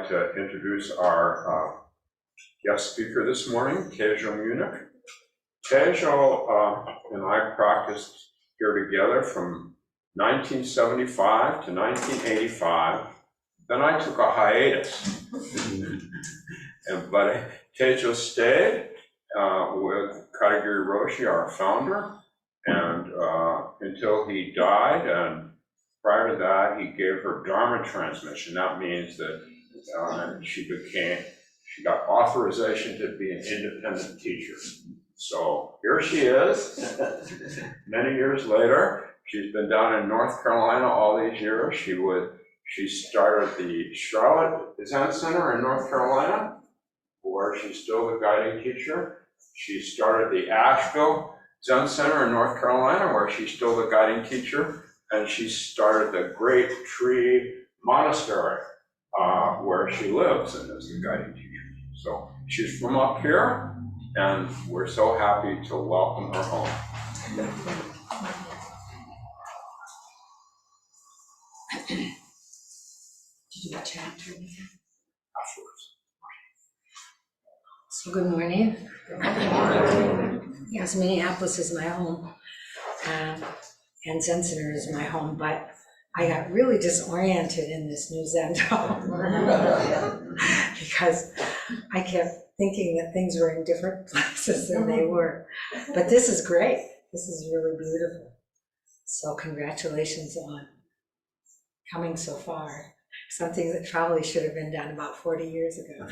like to introduce our guest speaker this morning, Teijo Munnich. Teijo and I practiced here together from 1975 to 1985. Then I took a hiatus, but Teijo stayed with Katagiri Roshi, our founder, and until he died. And prior to that, he gave her Dharma transmission. That means that she got authorization to be an independent teacher. So here she is, many years later. She's been down in North Carolina all these years. She started the Charlotte Zen Center in North Carolina, where she's still the guiding teacher. She started the Asheville Zen Center in North Carolina, where she's still the guiding teacher. And she started the Great Tree Monastery, where she lives and is the guiding teacher. So she's from up here, and we're so happy to welcome her home. Did you chat or anything? So good morning. Yes, Minneapolis is my home, and Zen Center is my home, but I got really disoriented in this new Zen home because I kept thinking that things were in different places than they were. But this is great. This is really beautiful. So congratulations on coming so far. Something that probably should have been done about 40 years ago.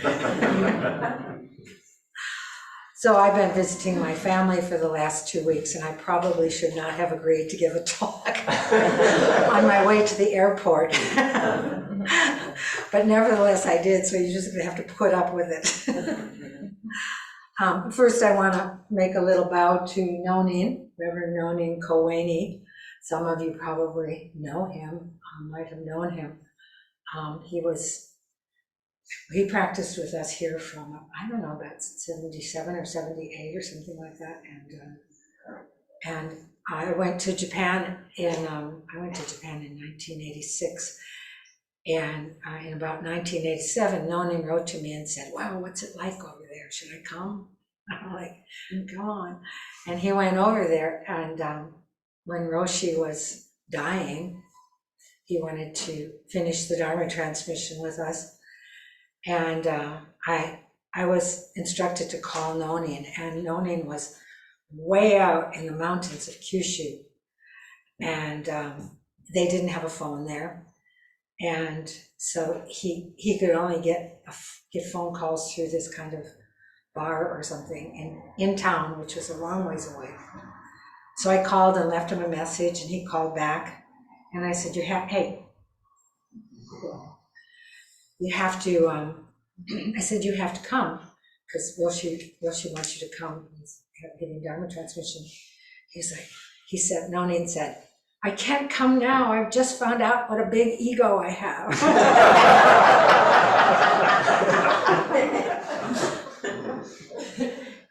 So I've been visiting my family for the last 2 weeks, and I probably should not have agreed to give a talk on my way to the airport. But nevertheless, I did, so you just have to put up with it. First, I want to make a little bow to Nonin, Reverend Nonin Koweni. Some of you probably know him, might have known him. He practiced with us here from, I don't know, about 77 or 78 or something like that. And I went to Japan in 1986. And in about 1987, Nonin wrote to me and said, "Wow, what's it like over there? Should I come?" I'm like, "Come on." And he went over there, and when Roshi was dying, he wanted to finish the Dharma transmission with us. And I was instructed to call Nonin, and Nonin was way out in the mountains of Kyushu. And they didn't have a phone there. And so he could only get phone calls through this kind of bar or something in town, which was a long ways away. So I called and left him a message, and he called back. And I said, you have to, I said, you have to come, because Roshi wants you to come. He's giving Dharma transmission. He said, Nonin said, "I can't come now. I've just found out what a big ego I have."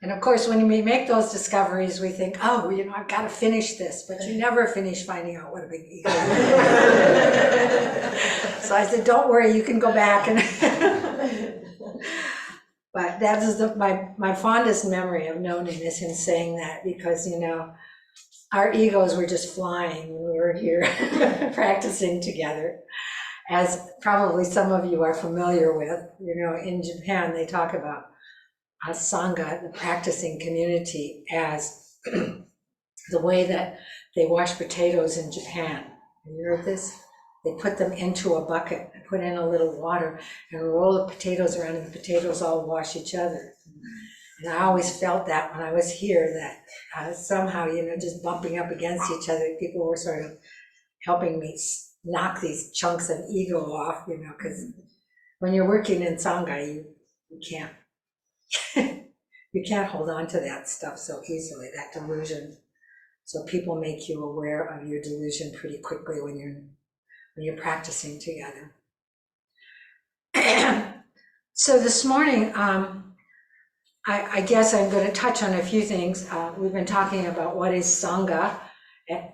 And of course, when we make those discoveries, we think, oh, I've got to finish this, but you never finish finding out what a big ego you have. So I said, don't worry, you can go back. But that is my fondest memory of Nonin is him saying that, because, our egos were just flying when we were here practicing together. As probably some of you are familiar with, in Japan, they talk about Sangha, the practicing community, as the way that they wash potatoes in Japan. Have you heard this? They put them into a bucket, put in a little water, and roll the potatoes around, and the potatoes all wash each other. And I always felt that when I was here, that somehow, just bumping up against each other, people were sort of helping me knock these chunks of ego off, because when you're working in Sangha, you can't hold on to that stuff so easily, that delusion. So people make you aware of your delusion pretty quickly when you're practicing together. So this morning, I guess I'm going to touch on a few things. We've been talking about what is Sangha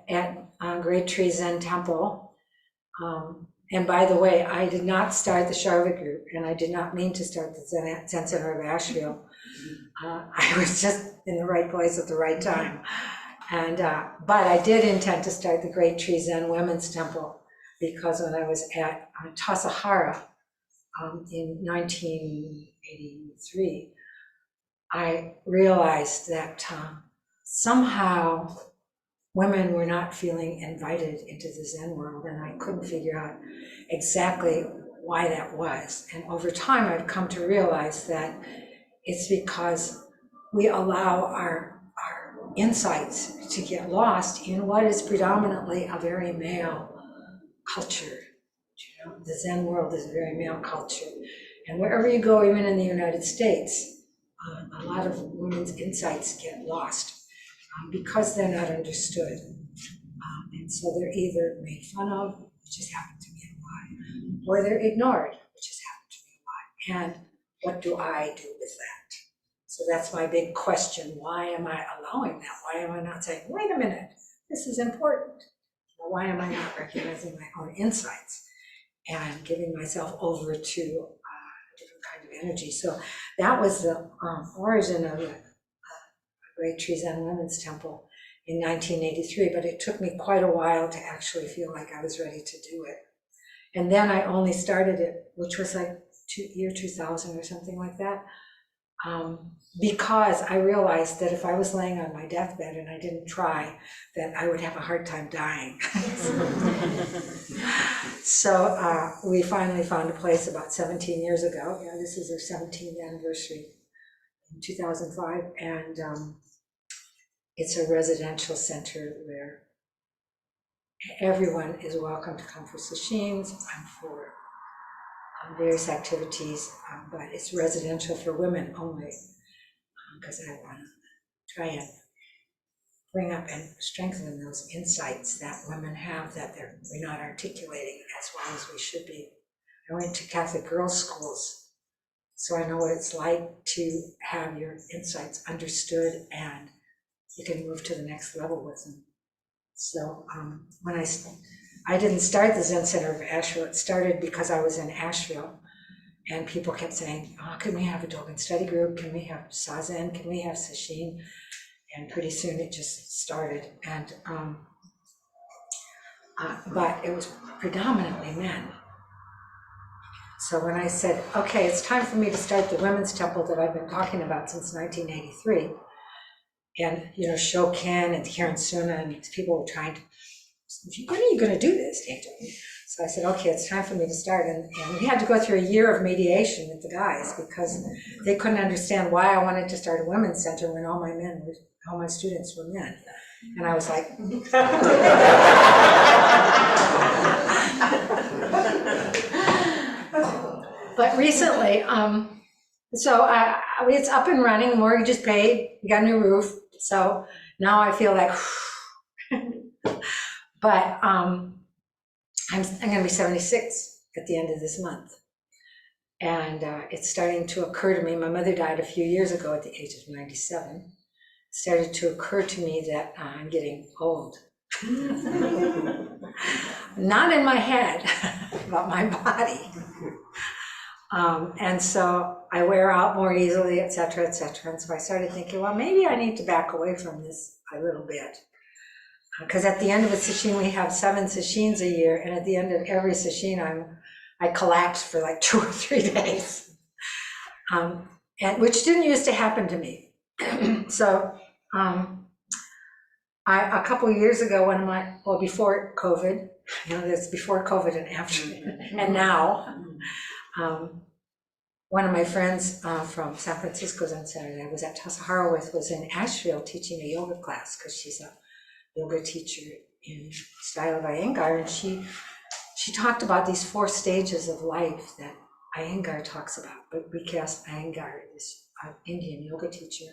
at Great Tree Zen Temple. And by the way, I did not start the Charlotte group, and I did not mean to start the Zen Center of Asheville. I was just in the right place at the right time. And, but I did intend to start the Great Tree Zen Women's Temple, because when I was at Tassajara in 1983, I realized that somehow women were not feeling invited into the Zen world, and I couldn't figure out exactly why that was. And over time, I've come to realize that it's because we allow our insights to get lost in what is predominantly a very male culture. The Zen world is a very male culture. And wherever you go, even in the United States, a lot of women's insights get lost because they're not understood. And so they're either made fun of, which has happened to me a lot, or they're ignored, which has happened to me a lot. And what do I do with that? So that's my big question. Why am I allowing that? Why am I not saying, wait a minute, this is important? Or why am I not recognizing my own insights and giving myself over to a different kind of energy? So that was the origin of the Great Tree Zen Women's Temple in 1983, but it took me quite a while to actually feel like I was ready to do it. And then I only started it, which was like year 2000 or something like that, because I realized that if I was laying on my deathbed and I didn't try, that I would have a hard time dying. So we finally found a place about 17 years ago. Yeah, this is our 17th anniversary in 2005, and it's a residential center where everyone is welcome to come for sessions and for various activities, but it's residential for women only, because I want to try and bring up and strengthen those insights that women have that we're not articulating as well as we should be. I went to Catholic girls' schools, so I know what it's like to have your insights understood and you can move to the next level with them. So when I didn't start the Zen Center of Asheville, it started because I was in Asheville and people kept saying, oh, can we have a Dogen study group? Can we have Zazen? Can we have Sesshin? And pretty soon it just started. And but it was predominantly men. So when I said, okay, it's time for me to start the women's temple that I've been talking about since 1983, and Shokin and Karen Suna and people were trying to, when are you going to do this, Teijo? So I said, okay, it's time for me to start. And we had to go through a year of mediation with the guys because they couldn't understand why I wanted to start a women's center when all my students were men. And I was like, but recently, so it's up and running, the mortgage is paid, we got a new roof. So now I feel like, but I'm going to be 76 at the end of this month. And it's starting to occur to me, my mother died a few years ago at the age of 97. It started to occur to me that I'm getting old. Not in my head, but my body. And so I wear out more easily, et cetera, et cetera. And so I started thinking, well, maybe I need to back away from this a little bit. Because at the end of a sesshin, we have 7 sesshins a year. And at the end of every sesshin, I collapse for like 2 or 3 days. And which didn't used to happen to me. So a couple of years ago, before COVID, that's before COVID and after, and now, one of my friends from San Francisco Zen Center I was at Tassajara with was in Asheville teaching a yoga class because she's a yoga teacher in style of Iyengar, and she talked about these 4 stages of life that Iyengar talks about, but Vikas Iyengar is an Indian yoga teacher.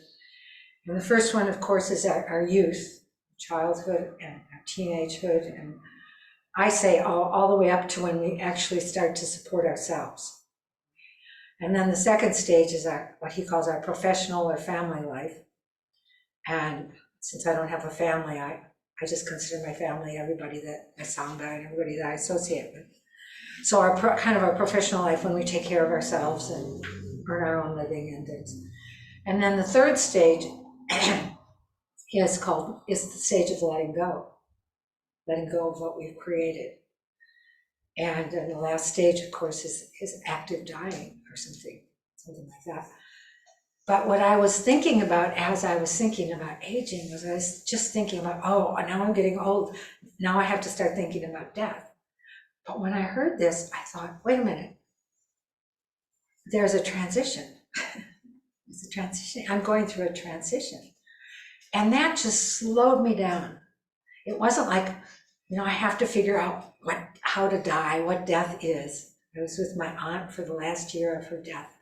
And the first one, of course, is our youth, childhood and our teenagehood, and I say all the way up to when we actually start to support ourselves. And then the second stage is what he calls our professional or family life. And since I don't have a family, I just consider my family everybody that I Sangha and everybody that I associate with. So our kind of our professional life, when we take care of ourselves and earn our own living and things. And then the third stage is the stage of letting go of what we've created. And then the last stage, of course, is active dying or something like that. But what I was thinking about as I was thinking about aging was I was just thinking about, oh, now I'm getting old. Now I have to start thinking about death. But when I heard this, I thought, wait a minute. There's a transition. There's a transition. I'm going through a transition. And that just slowed me down. It wasn't like, I have to figure out how to die, what death is. I was with my aunt for the last year of her death.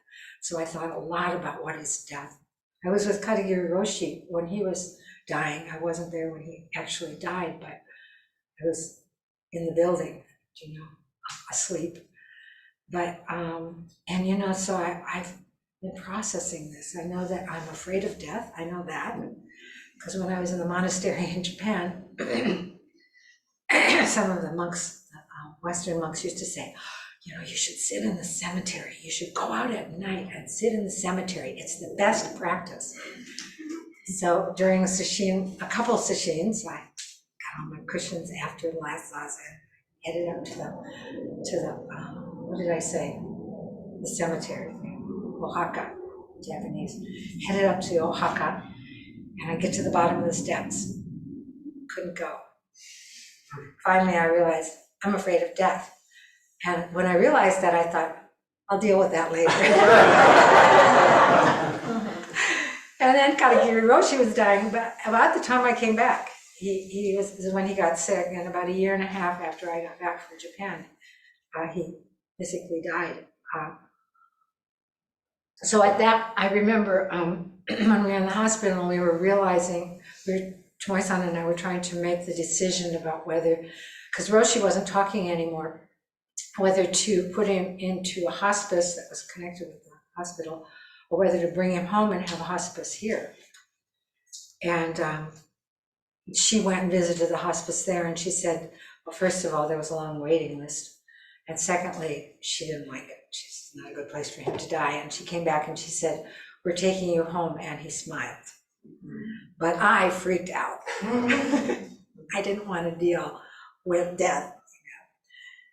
So I thought a lot about what is death. I was with Katagiri Roshi when he was dying. I wasn't there when he actually died, but I was in the building, asleep. But, so I've been processing this. I know that I'm afraid of death. I know that because when I was in the monastery in Japan, some of the monks, Western monks used to say, you should sit in the cemetery. You should go out at night and sit in the cemetery. It's the best practice. So during a couple of sessions, I got on my cushions after the last zazen, headed up to the what did I say? The cemetery, Ohaka, Japanese. Headed up to the Ohaka, and I get to the bottom of the steps. Couldn't go. Finally, I realized I'm afraid of death. And when I realized that, I thought, I'll deal with that later. And then Katagiri Roshi was dying about the time I came back. He was when he got sick, and about a year and a half after I got back from Japan, he physically died. So at that, I remember when we were in the hospital, we were realizing, Tomoe-san and I were trying to make the decision about whether, because Roshi wasn't talking anymore, whether to put him into a hospice that was connected with the hospital, or whether to bring him home and have a hospice here. And she went and visited the hospice there, and she said, well, first of all, there was a long waiting list. And secondly, she didn't like it. She's not a good place for him to die. And she came back and she said, we're taking you home. And he smiled. But I freaked out. I didn't want to deal with death.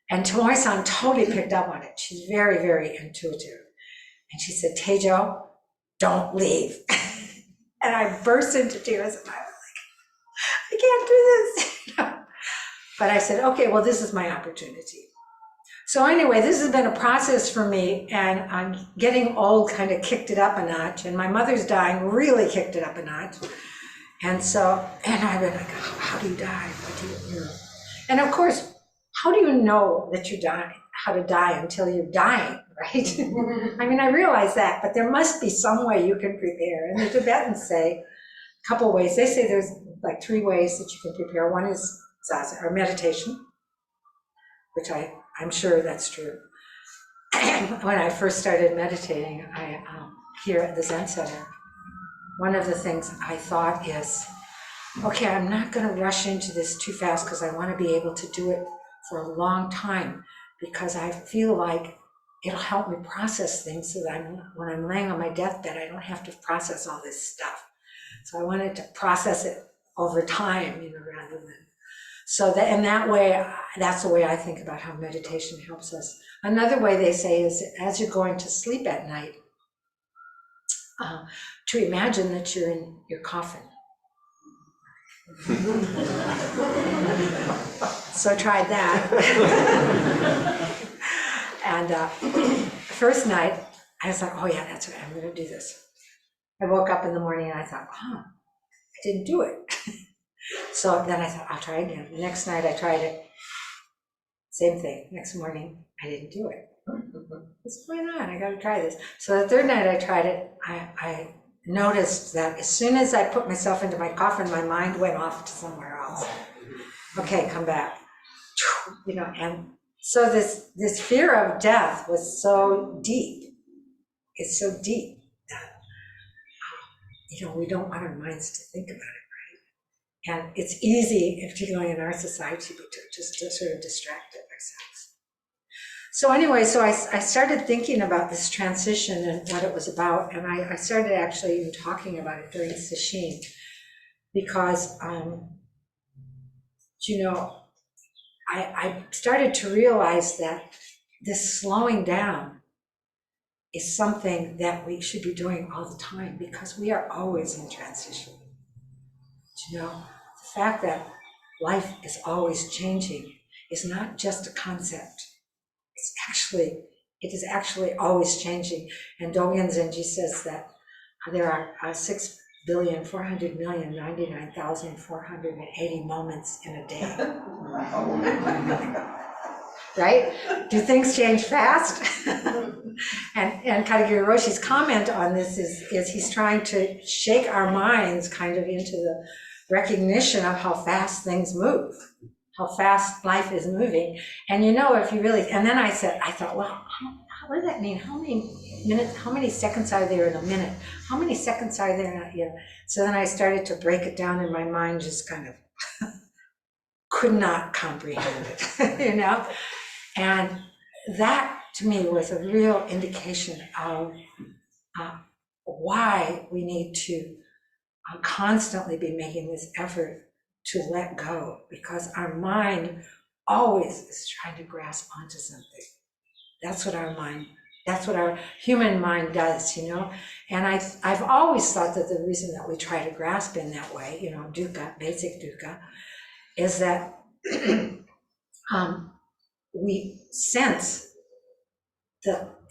And Tomoe-san totally picked up on it. She's very, very intuitive. And she said, Teijo, don't leave. And I burst into tears and I was like, I can't do this. But I said, okay, well, this is my opportunity. So anyway, this has been a process for me, and I'm getting old kind of kicked it up a notch, and my mother's dying really kicked it up a notch. And I've been like, how do you die? What do you know? And of course, how do you know that you're dying, how to die until you're dying, right? I mean, I realize that, but there must be some way you can prepare. And the Tibetans say a couple ways. They say there's like 3 ways that you can prepare. One is zazen, or meditation, which I'm sure that's true. When I first started meditating, here at the Zen Center, one of the things I thought is, okay, I'm not going to rush into this too fast because I want to be able to do it for a long time, because I feel like it'll help me process things so that when I'm laying on my deathbed, I don't have to process all this stuff. So I wanted to process it over time, rather than. So that in that way, that's the way I think about how meditation helps us. Another way they say is, as you're going to sleep at night, to imagine that you're in your coffin. So I tried that. And first night, I was like, oh yeah, that's right, I'm gonna do this. I woke up in the morning and I thought, I didn't do it. So then I thought, I'll try again. The next night I tried it. Same thing. Next morning, I didn't do it. What's going on? I got to try this. So the third night I tried it, I noticed that as soon as I put myself into my coffin, my mind went off to somewhere else. Okay, come back. And so this fear of death was so deep. It's so deep that, we don't want our minds to think about it. And it's easy, particularly in our society, to sort of distract it ourselves. So anyway, so I started thinking about this transition and what it was about, and I started actually even talking about it during sesshin, because, you know, I started to realize that this slowing down is something that we should be doing all the time, because we are always in transition. You know, the fact that life is always changing is not just a concept. It is actually always changing. And Dogen Zenji says that there are 6,400,099,480 moments in a day. Right? Do things change fast? and Katagiri Roshi's comment on this is he's trying to shake our minds kind of into the recognition of how fast things move, how fast life is moving. And you know, if you really, and then I thought, well, what does that mean? How many minutes, how many seconds are there in a minute? How many seconds are there in a, you know? So then I started to break it down, and my mind just kind of could not comprehend it, you know? And that to me was a real indication of why we need to constantly be making this effort to let go, because our mind always is trying to grasp onto something. That's what our human mind does, you know? And I've always thought that the reason that we try to grasp in that way, you know, dukkha, basic dukkha, is that we sense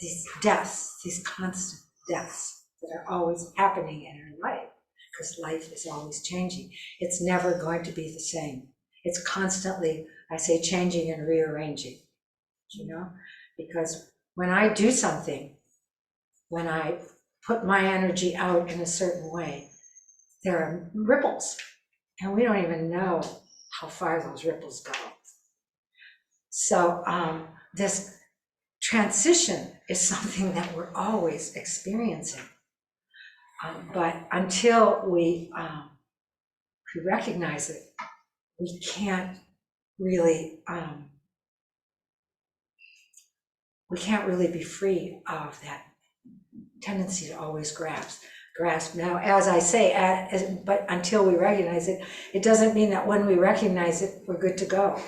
these deaths, these constant deaths that are always happening in our life, because life is always changing. It's never going to be the same. It's constantly, I say, changing and rearranging, you know? Because when I do something, when I put my energy out in a certain way, there are ripples, and we don't even know how far those ripples go. So this transition is something that we're always experiencing. But until we recognize it, we can't really be free of that tendency to always grasp. Now, as I say, but until we recognize it, it doesn't mean that when we recognize it, we're good to go.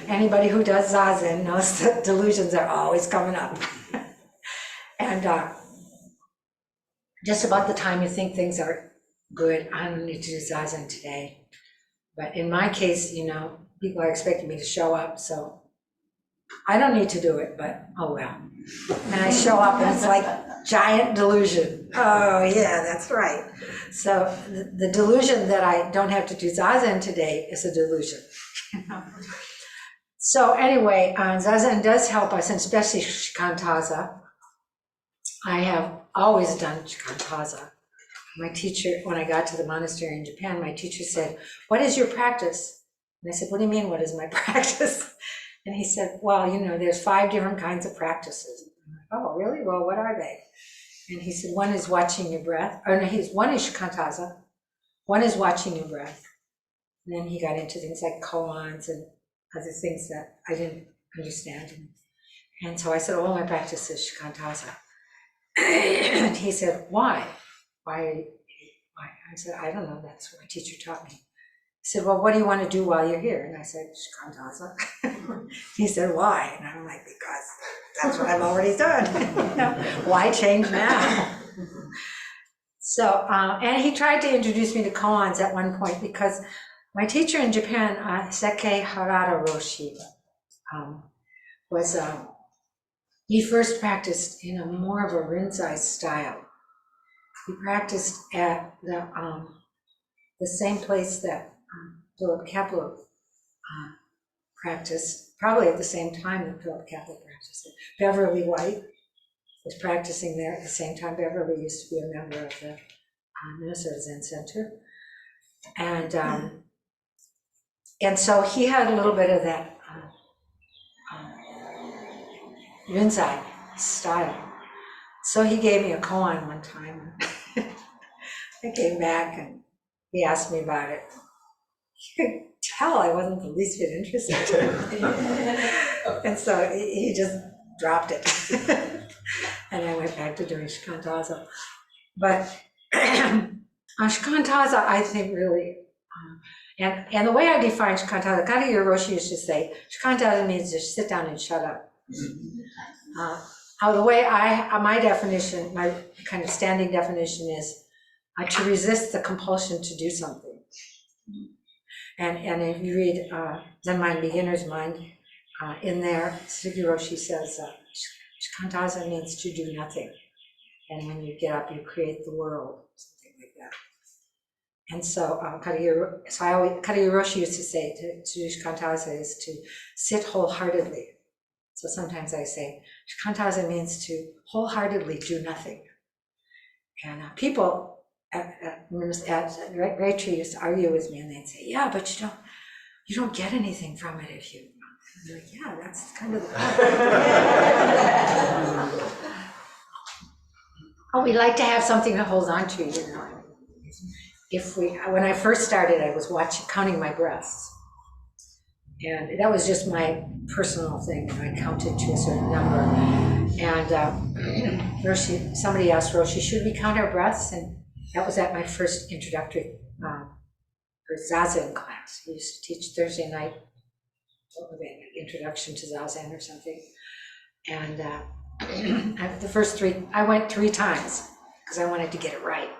Anybody who does Zazen knows that delusions are always coming up. And just about the time you think things are good, I don't need to do Zazen today. But in my case, you know, people are expecting me to show up, so I don't need to do it, but oh well. And I show up and it's like giant delusion. Oh yeah, that's right. So the delusion that I don't have to do Zazen today is a delusion. You know? So anyway, Zazen does help us, and especially Shikantaza. I have always done Shikantaza. My teacher, when I got to the monastery in Japan, my teacher said, "What is your practice?" And I said, "What do you mean, what is my practice?" And he said, "Well, you know, there's 5 different kinds of practices." I'm like, "Oh, really? Well, what are they?" And he said, one is watching your breath, or no, one is Shikantaza, one is watching your breath. And then he got into things like koans and other things that I didn't understand. And so I said, "Oh, my practice is Shikantaza." And he said, "Why? Why? I said, "I don't know, that's what my teacher taught me." He said, "Well, what do you want to do while you're here?" And I said, "Shikantaza." He said, "Why?" And I'm like, "Because that's what I've already done." You know, why change now? So, and he tried to introduce me to koans at one point, because my teacher in Japan, Seke Harada Roshi, he first practiced in a more of a Rinzai style. He practiced at the same place that Philip Kepler practiced, probably at the same time that Philip Kepler practiced it. Beverly White was practicing there at the same time. Beverly used to be a member of the Minnesota Zen Center. And so he had a little bit of that Rinzai style. So he gave me a koan one time. I came back and he asked me about it. You could tell I wasn't the least bit interested. And so he just dropped it. And I went back to doing shikantaza. But shikantaza, I think really, and the way I define shikantaza, Katagiri Roshi used to say, shikantaza means just sit down and shut up. The way my definition, my kind of standing definition is to resist the compulsion to do something. And if you read Zen Mind, Beginner's Mind, in there, Katagiri Roshi says, shikantaza means to do nothing. And when you get up, you create the world, something like that. And so Katagiri Roshi used to say to do shikantaza is to sit wholeheartedly. So sometimes I say, shikantaza means to wholeheartedly do nothing. And people at Raytree used to argue with me, and they'd say, yeah, but you don't get anything from it if you. And I'm like, yeah, that's kind of the point. Oh, we like to have something to hold on to, you know. When I first started, I was counting my breaths. And that was just my personal thing. I counted to a certain number. And somebody asked Roshi, should we count our breaths? And that was at my first introductory Zazen class. He used to teach Thursday night, introduction to Zazen or something. And the first three, I went 3 times because I wanted to get it right.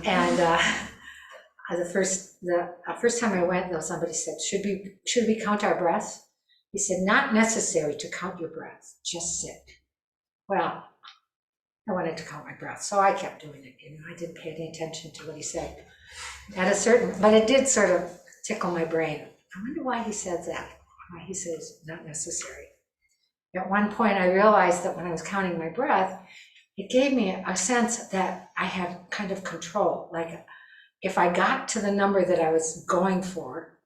And the first time I went, though, somebody said, should we count our breaths? He said, not necessary to count your breath, just sit. Well, I wanted to count my breath, so I kept doing it. You know, I didn't pay any attention to what he said. But it did sort of tickle my brain. I wonder why he said that. Why he says not necessary. At one point, I realized that when I was counting my breath, it gave me a sense that I had kind of control. Like if I got to the number that I was going for,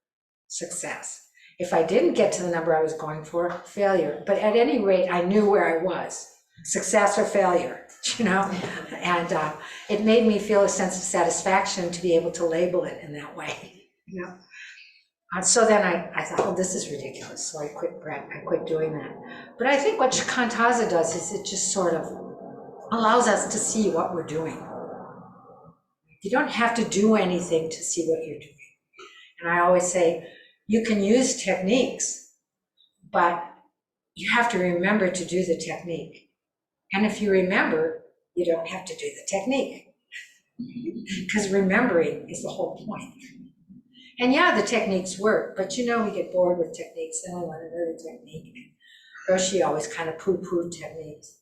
success. If I didn't get to the number I was going for, failure. But at any rate, I knew where I was, success or failure, you know? And it made me feel a sense of satisfaction to be able to label it in that way, you know? So then I thought, oh, this is ridiculous. So I quit doing that. But I think what shikantaza does is it just sort of allows us to see what we're doing. You don't have to do anything to see what you're doing. And I always say, you can use techniques, but you have to remember to do the technique. And if you remember, you don't have to do the technique. Because remembering is the whole point. And yeah, the techniques work, but you know, we get bored with techniques, then we want another technique. Roshi always kind of poo-pooed techniques.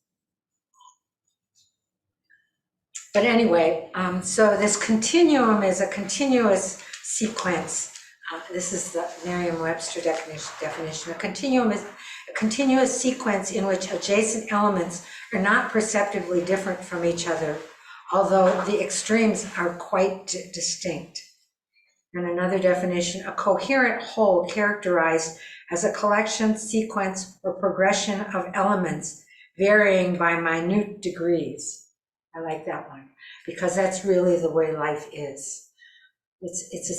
But anyway, so this continuum is a continuous sequence. This is the Merriam-Webster definition. A continuum is a continuous sequence in which adjacent elements are not perceptibly different from each other, although the extremes are quite distinct. And another definition, a coherent whole characterized as a collection, sequence, or progression of elements varying by minute degrees. I like that one, because that's really the way life is. It's a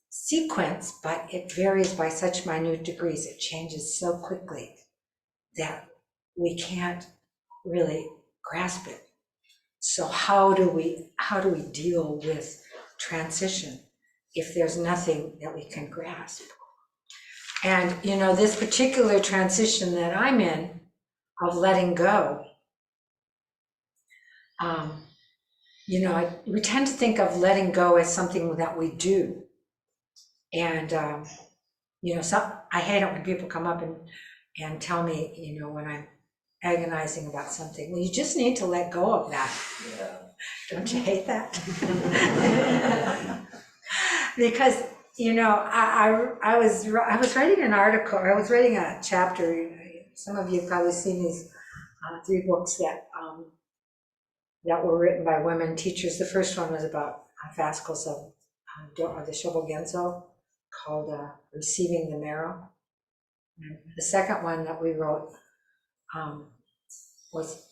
sequence, but it varies by such minute degrees. It changes so quickly that we can't really grasp it. So how do we deal with transition if there's nothing that we can grasp? And you know, this particular transition that I'm in of letting go, you know, we tend to think of letting go as something that we do. And, you know, I hate it when people come up and tell me, you know, when I'm agonizing about something, well, you just need to let go of that. Yeah. Don't you hate that? Because, you know, I was writing an article, I was writing a chapter. Some of you have probably seen these 3 books that were written by women teachers. The first one was about fascicles of the Shobogenzo, called Receiving the Marrow. And the second one that we wrote was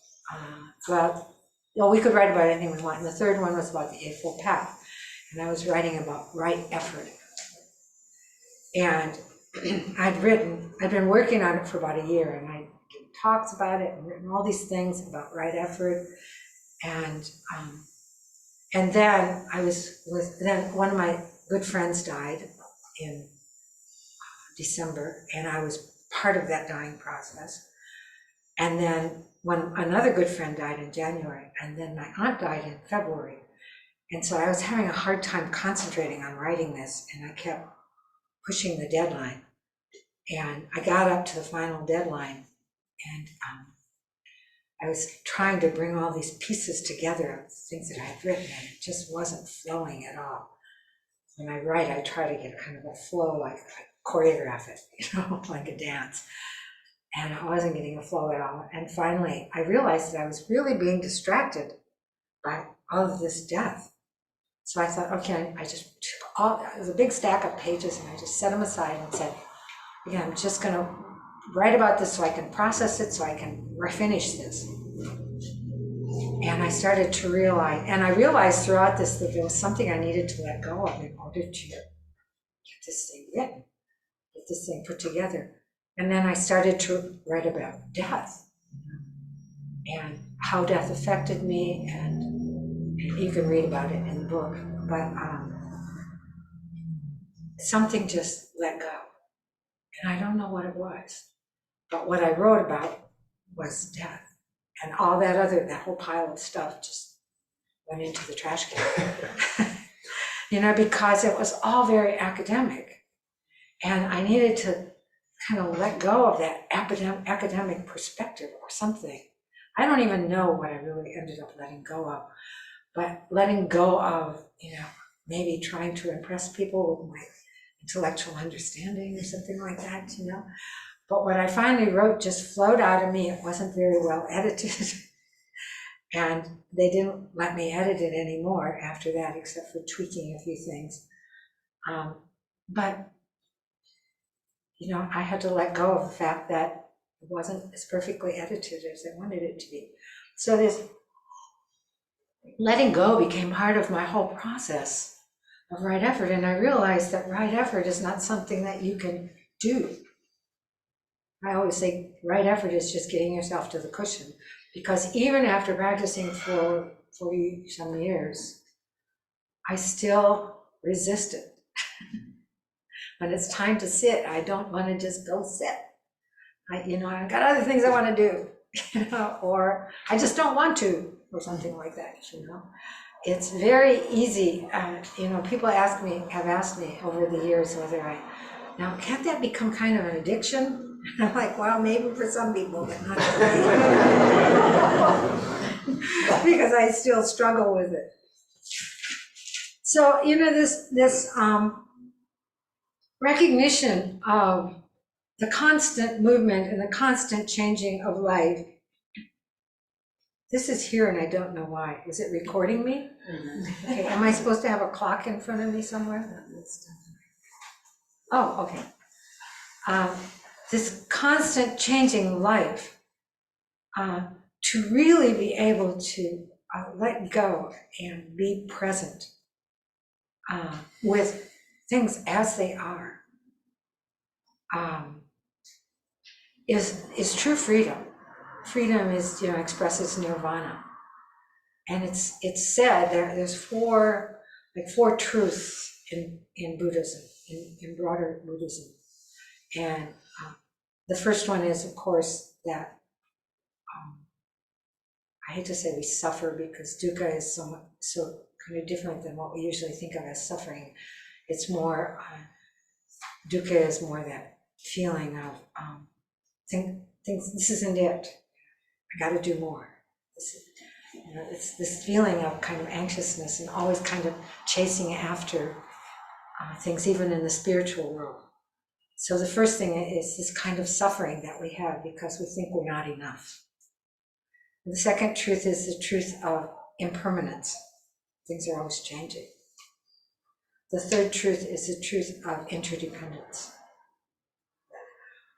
about, well, we could write about anything we want. And the third one was about the Eightfold Path. And I was writing about right effort. And I'd been working on it for about a year, and I did talks about it and written all these things about right effort. And then then one of my good friends died in December, and I was part of that dying process. And then when another good friend died in January, and then my aunt died in February. And so I was having a hard time concentrating on writing this, and I kept pushing the deadline. And I got up to the final deadline, and I was trying to bring all these pieces together of things that I had written, and it just wasn't flowing at all. When I write, I try to get kind of a flow, like choreograph it, like a dance. And I wasn't getting a flow at all. And finally, I realized that I was really being distracted by all of this death. So I thought, okay, I just took it was a big stack of pages, and I just set them aside and said, yeah, I'm just gonna write about this so I can process it, so I can finish this. And I started to realize, and I realized throughout this that there was something I needed to let go of in order to get this thing written, get this thing put together. And then I started to write about death and how death affected me, and you can read about it in the book, but something just let go. And I don't know what it was, but what I wrote about was death. And all that whole pile of stuff just went into the trash can. Because it was all very academic. And I needed to kind of let go of that academic perspective or something. I don't even know what I really ended up letting go of, but letting go of, maybe trying to impress people with my intellectual understanding or something like that, But what I finally wrote just flowed out of me. It wasn't very well edited. And they didn't let me edit it anymore after that, except for tweaking a few things. But I had to let go of the fact that it wasn't as perfectly edited as I wanted it to be. So this letting go became part of my whole process of right effort. And I realized that right effort is not something that you can do. I always say right effort is just getting yourself to the cushion, because even after practicing for 40 some years, I still resist it. When it's time to sit, I don't want to just go sit. I've got other things I want to do, or I just don't want to, or something like that, It's very easy. People have asked me over the years whether now can't that become kind of an addiction? I'm like, well, maybe for some people, but not for me. Because I still struggle with it. So, this recognition of the constant movement and the constant changing of life. This is here and I don't know why. Is it recording me? Mm-hmm. Okay, am I supposed to have a clock in front of me somewhere? Oh, okay. This constant changing life, to really be able to let go and be present with things as they are, is true freedom. Freedom is, expresses nirvana, and it's said there's four truths in Buddhism, in broader Buddhism, and the first one is, of course, that I hate to say we suffer, because dukkha is so kind of different than what we usually think of as suffering. It's more dukkha is more that feeling of things. This isn't it. I got to do more. It's this feeling of kind of anxiousness and always kind of chasing after things, even in the spiritual world. So the first thing is this kind of suffering that we have because we think we're not enough. And the second truth is the truth of impermanence. Things are always changing. The third truth is the truth of interdependence.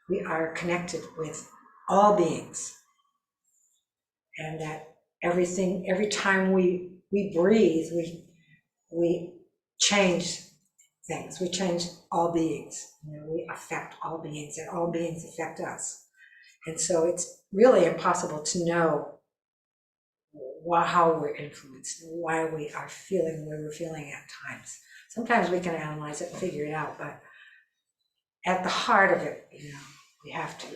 We are connected with all beings, and that everything, every time we breathe, we change things. We change all beings. We affect all beings, and all beings affect us. And so it's really impossible to know how we're influenced, why we are feeling the way we're feeling at times. Sometimes we can analyze it and figure it out, but at the heart of it, we have to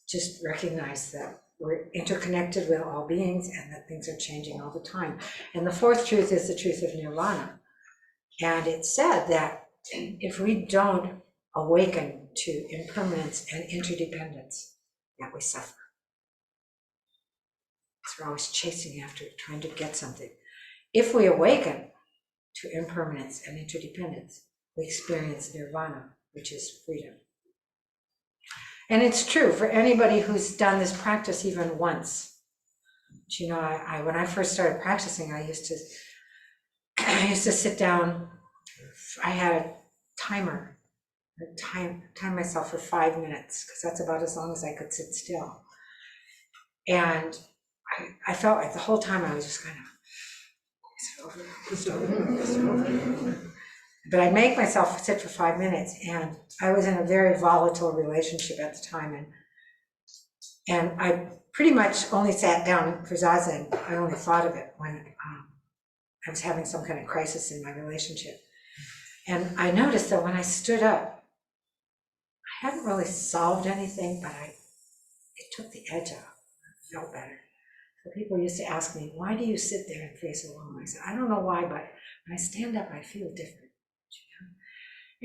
just recognize that we're interconnected with all beings and that things are changing all the time. And the fourth truth is the truth of nirvana. And it's said that if we don't awaken to impermanence and interdependence, that we suffer. So we're always chasing after it, trying to get something. If we awaken to impermanence and interdependence, we experience nirvana, which is freedom. And it's true for anybody who's done this practice even once. But, when I first started practicing, I used to sit down. I had a timer, time myself for 5 minutes, because that's about as long as I could sit still. And I felt like the whole time I was just kind of, but I'd make myself sit for 5 minutes, and I was in a very volatile relationship at the time, and I pretty much only sat down for zazen. I only thought of it when I was having some kind of crisis in my relationship. And I noticed that when I stood up, I hadn't really solved anything, but it took the edge off. I felt better. So people used to ask me, why do you sit there and face alone? I said, I don't know why, but when I stand up, I feel different.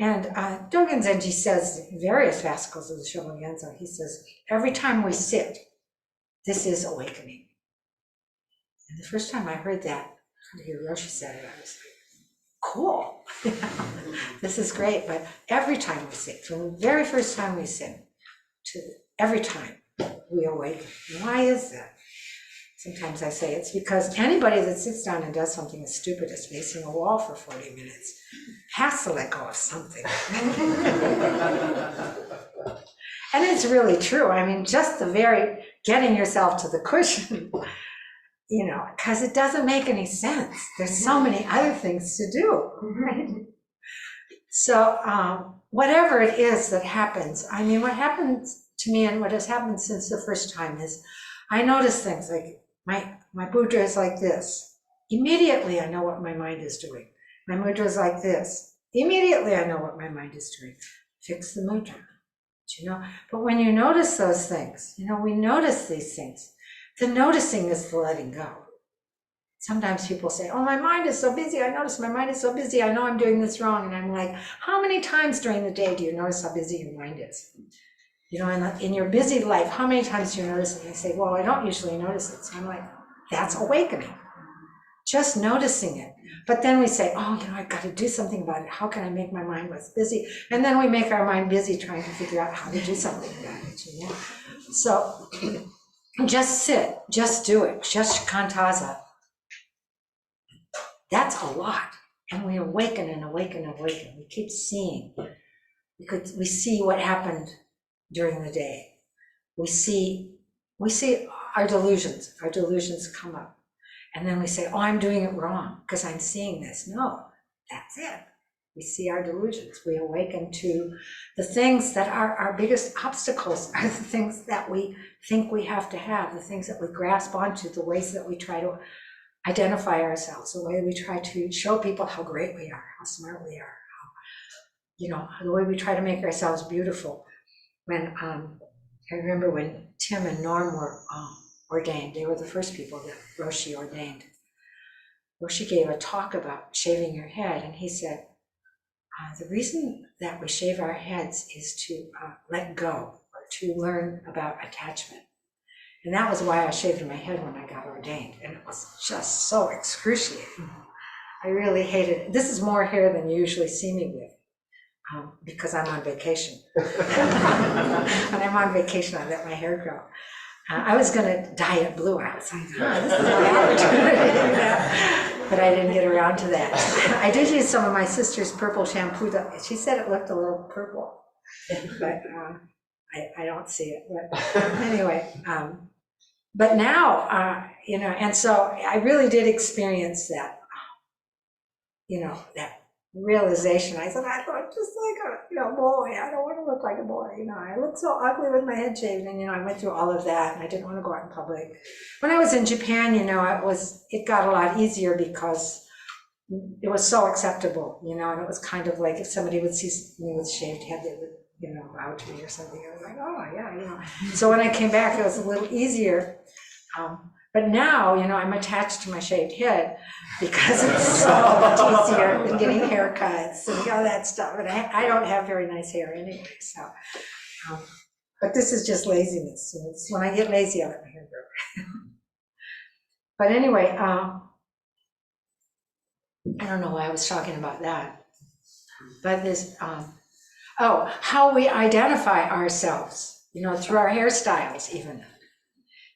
And Dogen Zenji says in various fascicles of the Shogun Genzo, he says, every time we sit, this is awakening. And the first time I heard that, Katagiri Roshi said it, I was like, cool. This is great. But every time we sit, from the very first time we sit to every time we awaken. Why is that? Sometimes I say it's because anybody that sits down and does something as stupid as facing a wall for 40 minutes has to let go of something. And it's really true. I mean, just the very getting yourself to the cushion, because it doesn't make any sense. There's so many other things to do, right? So whatever it is that happens, I mean, what happens to me and what has happened since the first time is I notice things like my mudra is like this. Immediately I know what my mind is doing. My mudra is like this. Immediately I know what my mind is doing. Fix the mudra. But when you notice those things, we notice these things. The noticing is the letting go. Sometimes people say, oh, my mind is so busy. I notice my mind is so busy. I know I'm doing this wrong. And I'm like, how many times during the day do you notice how busy your mind is? In your busy life, how many times do you notice it? And they say, well, I don't usually notice it. So I'm like, that's awakening. Just noticing it. But then we say, oh, I've got to do something about it. How can I make my mind less busy? And then we make our mind busy trying to figure out how to do something about it. So just sit, just do it, just kantaza. That's a lot. And we awaken and awaken and awaken. We keep seeing. We see what happened during the day. We see our delusions. Our delusions come up. And then we say, oh, I'm doing it wrong because I'm seeing this. No, that's it. We see our delusions. We awaken to the things that are our biggest obstacles, are the things that we think we have to have, the things that we grasp onto, the ways that we try to identify ourselves, the way we try to show people how great we are, how smart we are, the way we try to make ourselves beautiful. When I remember when Tim and Norm were ordained, they were the first people that Roshi ordained. Roshi gave a talk about shaving your head, and he said, the reason that we shave our heads is to let go, or to learn about attachment. And that was why I shaved my head when I got ordained, and it was just so excruciating. I really hated it. This is more hair than you usually see me with. Because I'm on vacation. When I'm on vacation, I let my hair grow. I was going to dye it blue. I was like, this is my opportunity to do that. But I didn't get around to that. I did use some of my sister's purple shampoo. She said it looked a little purple, but I don't see it. But anyway, but now, and so I really did experience that, that realization. I said, I look just like a boy. I don't want to look like a boy. I look so ugly with my head shaved. And I went through all of that, and I didn't want to go out in public. When I was in Japan, it got a lot easier because it was so acceptable, and it was kind of like if somebody would see me with shaved head, they would, bow to me or something. I was like, oh yeah. So when I came back, it was a little easier. But now, I'm attached to my shaved head because it's so much easier than getting haircuts and all that stuff. And I don't have very nice hair anyway, so. But this is just laziness. It's when I get lazy, I let my hair grow. But anyway, I don't know why I was talking about that. But this, how we identify ourselves, through our hairstyles even.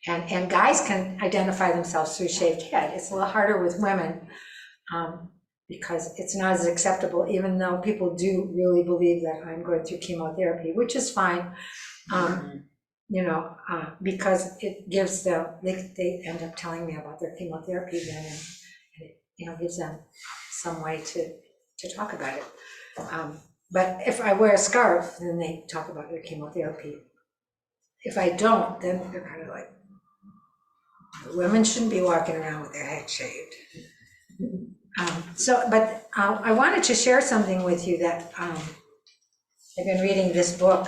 And guys can identify themselves through shaved head. It's a little harder with women because it's not as acceptable, even though people do really believe that I'm going through chemotherapy, which is fine, because it gives them, they end up telling me about their chemotherapy then, and it gives them some way to talk about it. But if I wear a scarf, then they talk about their chemotherapy. If I don't, then they're kind of like, women shouldn't be walking around with their head shaved. But I wanted to share something with you that I've been reading this book.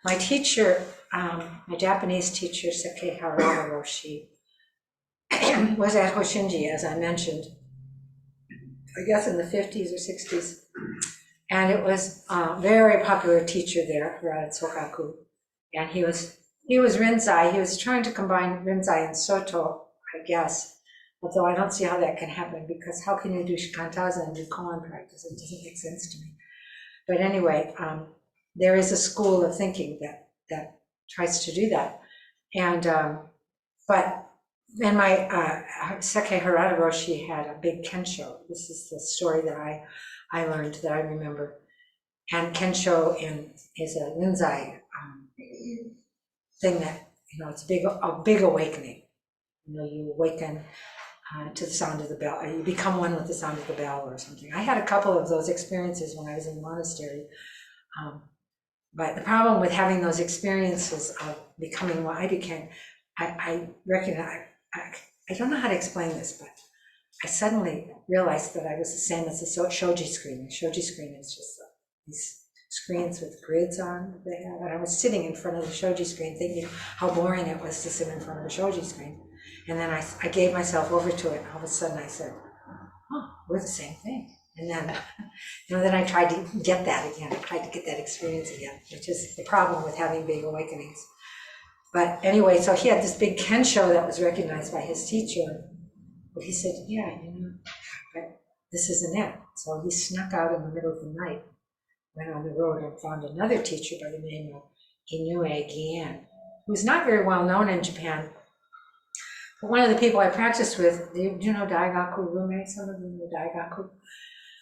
My teacher, my Japanese teacher, Tassajara Roshi, was at Hosshinji, as I mentioned, I guess in the 50s or 60s. And it was a very popular teacher there, around Sokaku. And he was Rinzai. He was trying to combine Rinzai and Soto, I guess. Although I don't see how that can happen, because how can you do Shikantaza and do koan practice? It doesn't make sense to me. But anyway, there is a school of thinking that tries to do that. And but then my Seke Harada Roshi had a big kensho. This is the story that I learned, that I remember. And kensho is a Rinzai thing that, it's a big awakening. You awaken to the sound of the bell, or you become one with the sound of the bell or something. I had a couple of those experiences when I was in the monastery. But the problem with having those experiences of becoming what I became, I recognize, I don't know how to explain this, but I suddenly realized that I was the same as the shoji screen. The shoji screen is just these screens with grids on that they have. And I was sitting in front of the shoji screen thinking how boring it was to sit in front of the shoji screen. And then I gave myself over to it. All of a sudden I said, oh, we're the same thing. And then, then I tried to get that again. I tried to get that experience again, which is the problem with having big awakenings. But anyway, so he had this big kensho that was recognized by his teacher. But he said, yeah, but this isn't it. So he snuck out in the middle of the night, went on the road and found another teacher by the name of Inoue Gien, who's not very well known in Japan. But one of the people I practiced with, do you know Daigaku Rume? Some of you know Daigaku.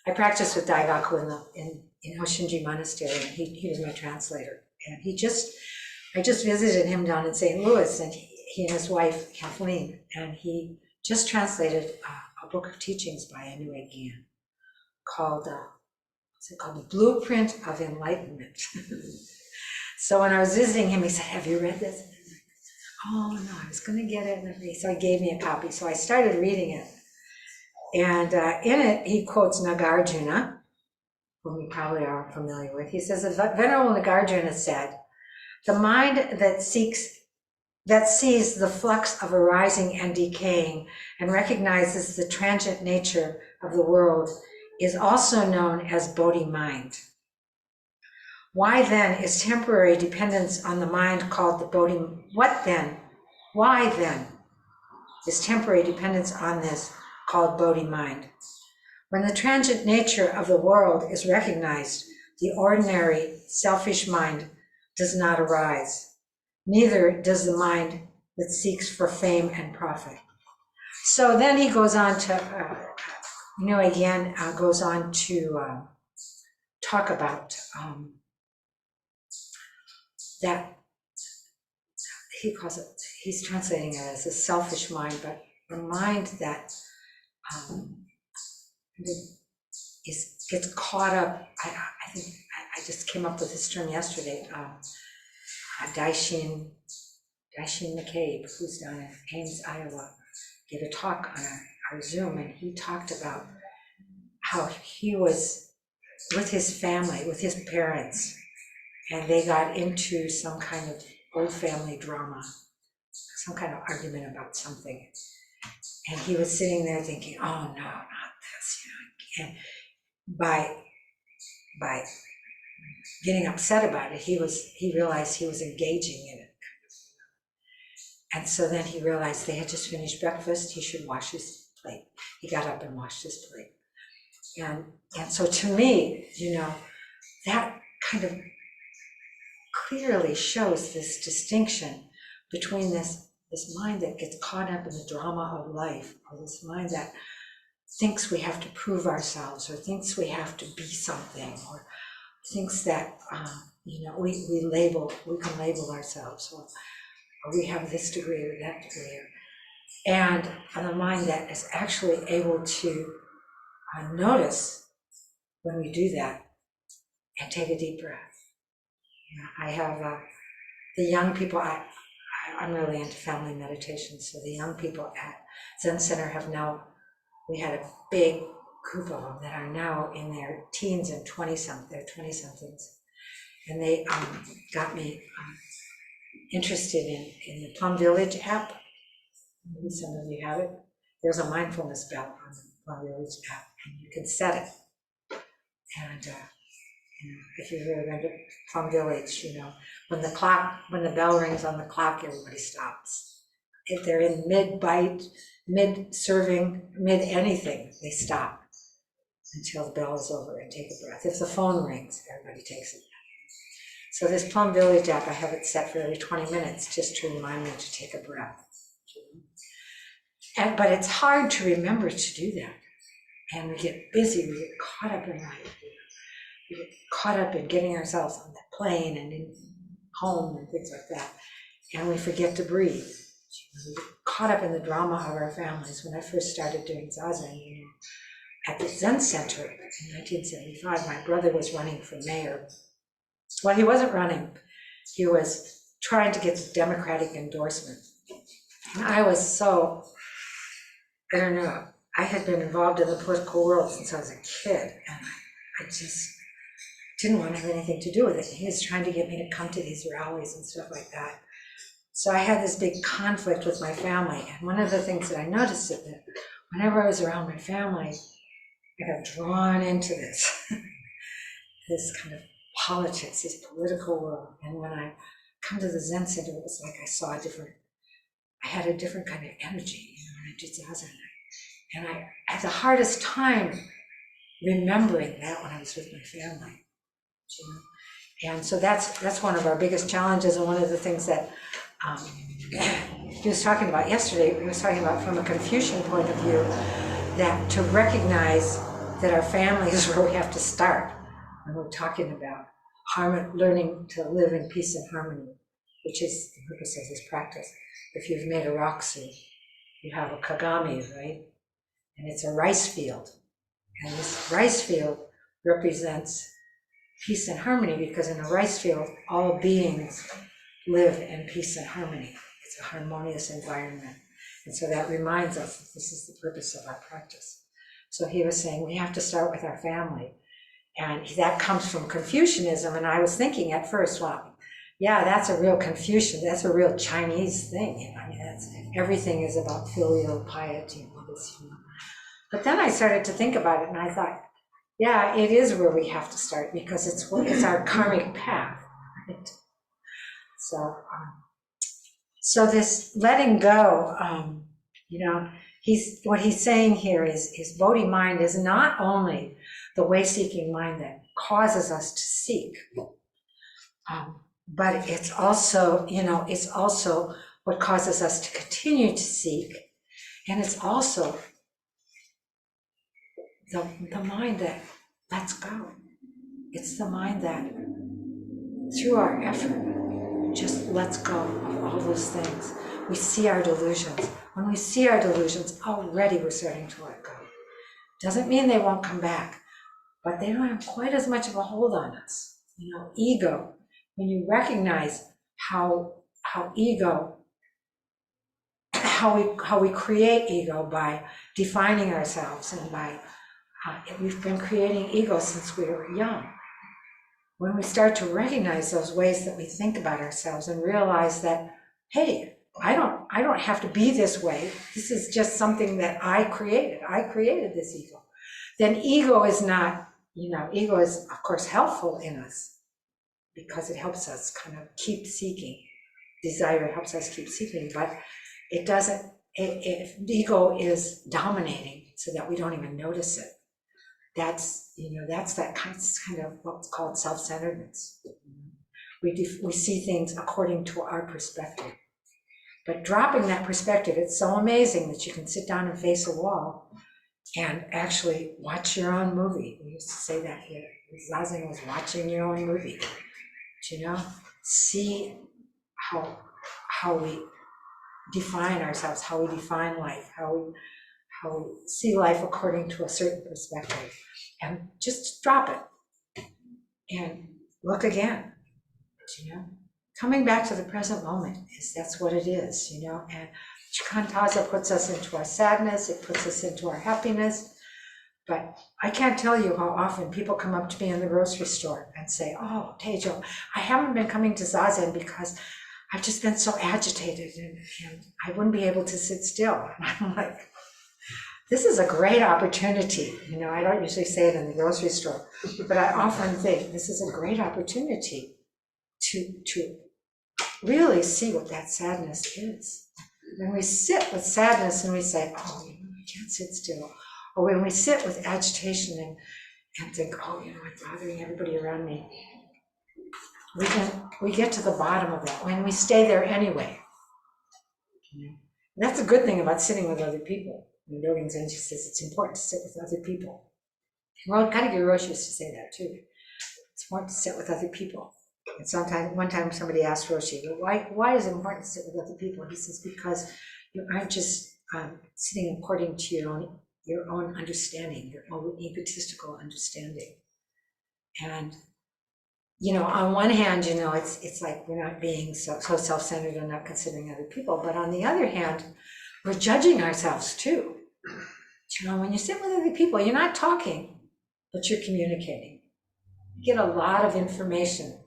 I practiced with Daigaku in Hosshinji Monastery, and he was my translator. And I just visited him down in St. Louis, and he and his wife, Kathleen, and he just translated a book of teachings by Inoue Gien called, what's it called? The Blueprint of Enlightenment. So when I was visiting him, he said, have you read this? Oh no, I was gonna get it. So he gave me a copy. So I started reading it. And in it, he quotes Nagarjuna, whom you probably are familiar with. He says, Venerable Nagarjuna said, the mind that sees the flux of arising and decaying and recognizes the transient nature of the world is also known as Bodhi mind. Why then is temporary dependence on the mind called the Bodhi? Why then is temporary dependence on this called Bodhi mind? When the transient nature of the world is recognized, the ordinary selfish mind does not arise. Neither does the mind that seeks for fame and profit. So then he goes on to, again, goes on to talk about that he calls it, he's translating it as a selfish mind, but a mind that gets caught up. I think I just came up with this term yesterday. Daishin McCabe, who's down in Ames, Iowa, gave a talk on our Zoom, and he talked about how he was with his family, with his parents, and they got into some kind of old family drama, some kind of argument about something. And he was sitting there thinking, oh no, not this, and by getting upset about it, he realized he was engaging in it. And so then he realized they had just finished breakfast, he should wash his plate. He got up and washed his plate. And so to me, that kind of clearly shows this distinction between this mind that gets caught up in the drama of life, or this mind that thinks we have to prove ourselves, or thinks we have to be something, or thinks that we can label ourselves, or we have this degree or that degree, and the mind that is actually able to notice when we do that and take a deep breath. I have the young people, I'm really into family meditation, so the young people at Zen Center we had a big group of them that are now in their teens and 20-somethings, and they got me interested in the Plum Village app. Maybe some of you have it. There's a mindfulness bell on the Plum Village app, and you can set it. And if you've ever been to Plum Village, when the bell rings on the clock, everybody stops. If they're in mid-bite, mid-serving, mid-anything, they stop until the bell is over and take a breath. If the phone rings, everybody takes it. So this Plum Village app, I have it set for every 20 minutes just to remind me to take a breath. But it's hard to remember to do that. And we get busy, we get caught up in life. We get caught up in getting ourselves on the plane and in home and things like that. And we forget to breathe. We get caught up in the drama of our families. When I first started doing Zazen, at the Zen Center in 1975, my brother was running for mayor. Well, he wasn't running. He was trying to get the Democratic endorsement. And I was so, I don't know, I had been involved in the political world since I was a kid, and I just didn't want to have anything to do with it. He was trying to get me to come to these rallies and stuff like that. So I had this big conflict with my family, and one of the things that I noticed is that whenever I was around my family, I got drawn into this, this kind of politics, this political world. And when I come to the Zen Center, it was like I had a different kind of energy, when I did Zazen. And I had the hardest time remembering that when I was with my family. And so that's one of our biggest challenges, and one of the things that he was talking about yesterday. He was talking about from a Confucian point of view, that to recognize that our family is where we have to start when we're talking about learning to live in peace and harmony, which is the purpose of this practice. If you've made a rakusu, you have a kagami, right? And it's a rice field. And this rice field represents peace and harmony, because in a rice field, all beings live in peace and harmony. It's a harmonious environment. And so that reminds us that this is the purpose of our practice. So he was saying we have to start with our family. And that comes from Confucianism. And I was thinking at first, well, yeah, that's a real Confucian, that's a real Chinese thing. I mean, everything is about filial piety and all this. But then I started to think about it, and I thought, yeah, it is where we have to start, because it's our karmic path, right? So this letting go, what he's saying here is his Bodhi mind is not only the way-seeking mind that causes us to seek, but it's also, it's also what causes us to continue to seek, and it's also the mind that lets go. It's the mind that, through our effort, just lets go of all those things. We see our delusions. When we see our delusions, already we're starting to let go. Doesn't mean they won't come back, but they don't have quite as much of a hold on us. You know, ego, when you recognize how ego, how we create ego by defining ourselves, and by we've been creating ego since we were young. When we start to recognize those ways that we think about ourselves and realize that, hey, I don't have to be this way. This is just something that I created. I created this ego. Then ego is not, you know, ego is of course helpful in us because it helps us kind of keep seeking. Desire helps us keep seeking, but it doesn't, if ego is dominating so that we don't even notice it. That's, you know, that's that kind of what's called self-centeredness. We see things according to our perspective. But dropping that perspective, it's so amazing that you can sit down and face a wall and actually watch your own movie. We used to say that here. Zazen was watching your own movie. But, you know, see how we define ourselves, how we define life, how we see life according to a certain perspective, and just drop it and look again. You know, coming back to the present moment that's what it is. You know, and Shikantaza puts us into our sadness, it puts us into our happiness. But I can't tell you how often people come up to me in the grocery store and say, "Oh, Teijo, I haven't been coming to Zazen because I've just been so agitated and I wouldn't be able to sit still." And I'm like, this is a great opportunity. You know, I don't usually say it in the grocery store, but I often think this is a great opportunity to really see what that sadness is. When we sit with sadness and we say, "Oh, you know, I can't sit still," or when we sit with agitation and think, "Oh, you know, I'm bothering everybody around me," we get to the bottom of that when we stay there anyway. You know? And that's a good thing about sitting with other people. And Dogen Zenji says it's important to sit with other people. Well, Katagiri Roshi used to say that too. It's important to sit with other people. And one time somebody asked Roshi, "Well, why is it important to sit with other people?" He says, "Because you aren't just sitting according to your own understanding, your own egotistical understanding." And you know, on one hand, you know, it's like we're not being so self-centered and not considering other people, but on the other hand, we're judging ourselves too. You know, when you sit with other people, you're not talking, but you're communicating. You get a lot of information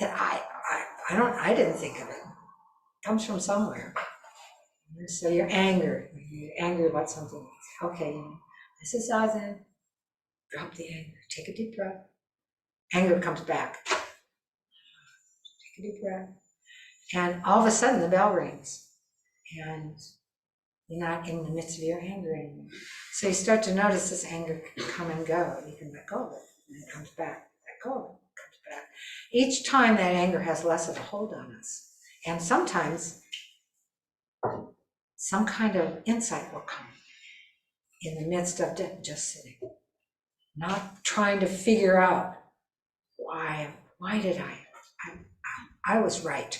that I didn't think of it. It comes from somewhere. So you're angry about something. Okay, you know, this is Zazen. Drop the anger. Take a deep breath. Anger comes back. Take a deep breath. And all of a sudden the bell rings. And you're not in the midst of your anger anymore. So you start to notice this anger come and go. You can let go of it. And it comes back. Let go of it. It comes back. Each time that anger has less of a hold on us. And sometimes some kind of insight will come in the midst of just sitting. Not trying to figure out why did I was right.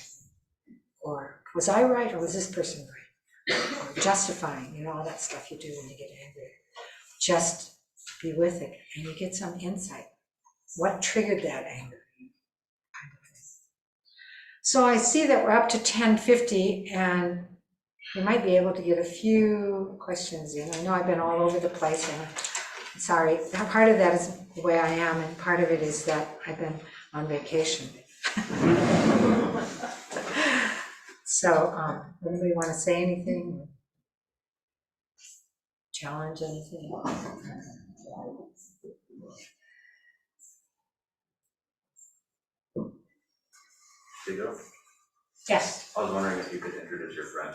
Or was I right or was this person right? Or justifying, you know, all that stuff you do when you get angry. Just be with it and you get some insight. What triggered that anger? Kind of thing. So I see that we're up to 10:50 and we might be able to get a few questions in. I know I've been all over the place and I'm sorry. Part of that is the way I am and part of it is that I've been on vacation. So, anybody want to say anything? Challenge anything? Teijo? Yes. I was wondering if you could introduce your friend.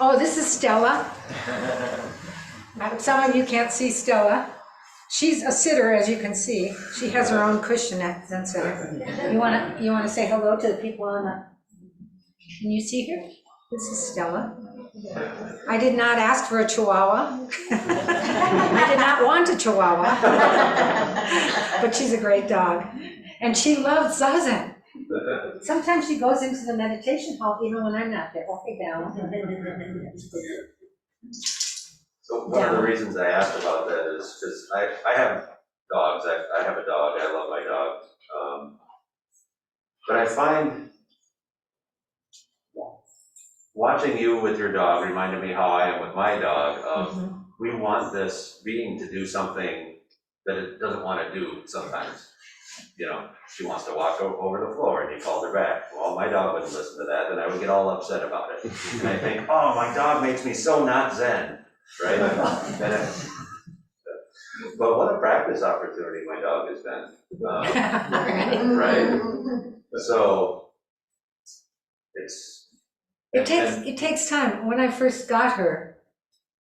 Oh, this is Stella. Some of you can't see Stella. She's a sitter, as you can see. She has her own cushion at Zen Center. You wanna say hello to the people on the? Can you see her? This is Stella. I did not ask for a Chihuahua. I did not want a Chihuahua. But she's a great dog. And she loves Zazen. Sometimes she goes into the meditation hall even when I'm not there. Okay, down. So one of the reasons I asked about that is because I have dogs. I have a dog. I love my dog. But I find watching you with your dog reminded me how I am with my dog. We want this being to do something that it doesn't want to do sometimes. You know, she wants to walk over the floor and you called her back. Well, my dog wouldn't listen to that, and I would get all upset about it. And I think, oh, my dog makes me so not Zen, right? But what a practice opportunity my dog has been, right? So It takes time. When I first got her,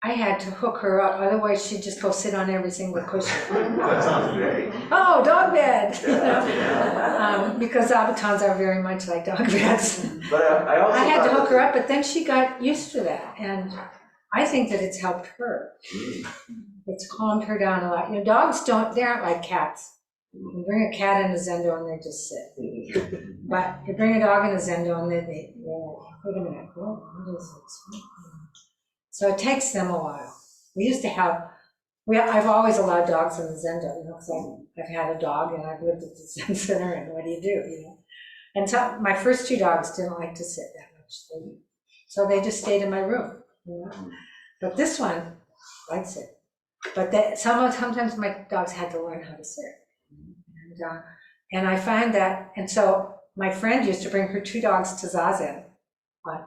I had to hook her up, otherwise she'd just go sit on every single cushion. that sounds great. Oh, dog bed! Yeah. Because Abatons are very much like dog beds. But I also I had to thought hook her up, but then she got used to that, and I think that it's helped her. It's calmed her down a lot. You know, dogs they aren't like cats. You bring a cat in a Zendo and they just sit. But you bring a dog in a Zendo and they're like, wait a minute, what is this? So it takes them a while. We used to have, I've always allowed dogs in the Zendo, you know, because I've had a dog and I've lived at the Zen Center, and what do, you know? And so my first 2 dogs didn't like to sit that much. So they just stayed in my room, you know? But this one likes it. But sometimes my dogs had to learn how to sit. And I find that, and so my friend used to bring her 2 dogs to Zazen,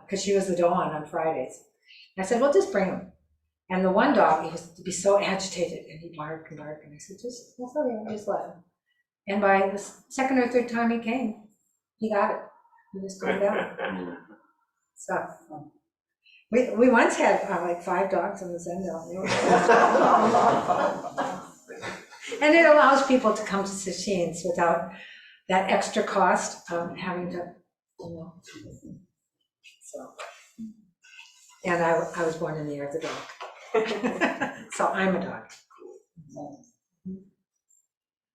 because she was the Doan on Fridays. I said, well, just bring them. And the one dog, he used to be so agitated, and he'd bark and bark, and I said, that's okay, just let him. And by the second or third time he came, he got it. He just calmed down. So we once had like 5 dogs in the Zendo. And it allows people to come to sessions without that extra cost of having to, you know. So, and I was born in the year of the dog. So I'm a dog.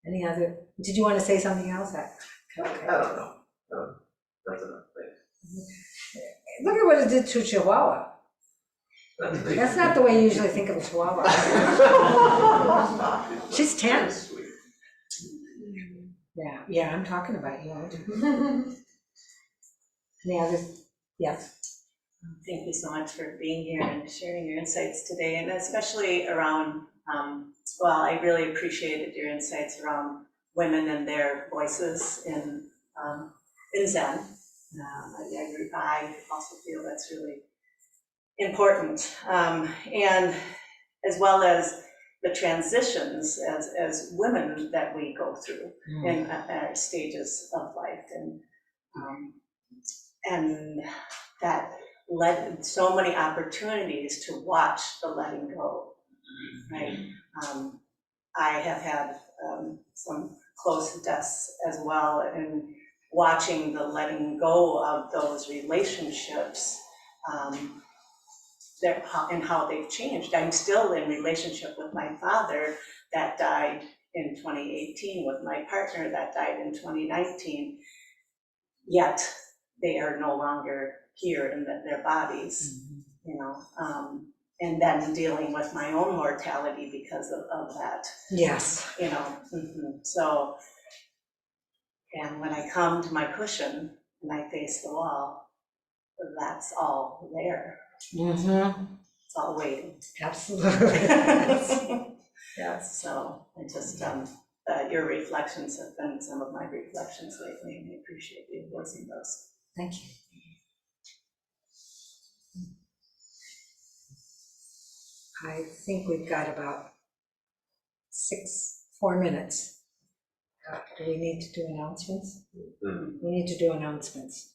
Any other, did you want to say something else? I don't know. That's enough. Look at what it did to Chihuahua. That's not the way you usually think of a Chihuahua. She's 10. Sweet. Yeah, I'm talking about you. Any others? Yes. Thank you so much for being here and sharing your insights today, and especially around, well, I really appreciated your insights around women and their voices in Zen. I also feel that's really important, and as well as the transitions as women that we go through in our stages of life, and that led so many opportunities to watch the letting go, right? I have had some close deaths as well, and watching the letting go of those relationships, and how they've changed. I'm still in relationship with my father that died in 2018, with my partner that died in 2019, yet they are no longer here in their bodies, you know, and then dealing with my own mortality because of that. Yes. You know, so, and when I come to my cushion and I face the wall, that's all there. It's all waiting. Absolutely. Yes. So I just, your reflections have been some of my reflections lately, and I appreciate you voicing those. Thank you. I think we've got about 4 minutes. Do we need to do announcements? We need to do announcements.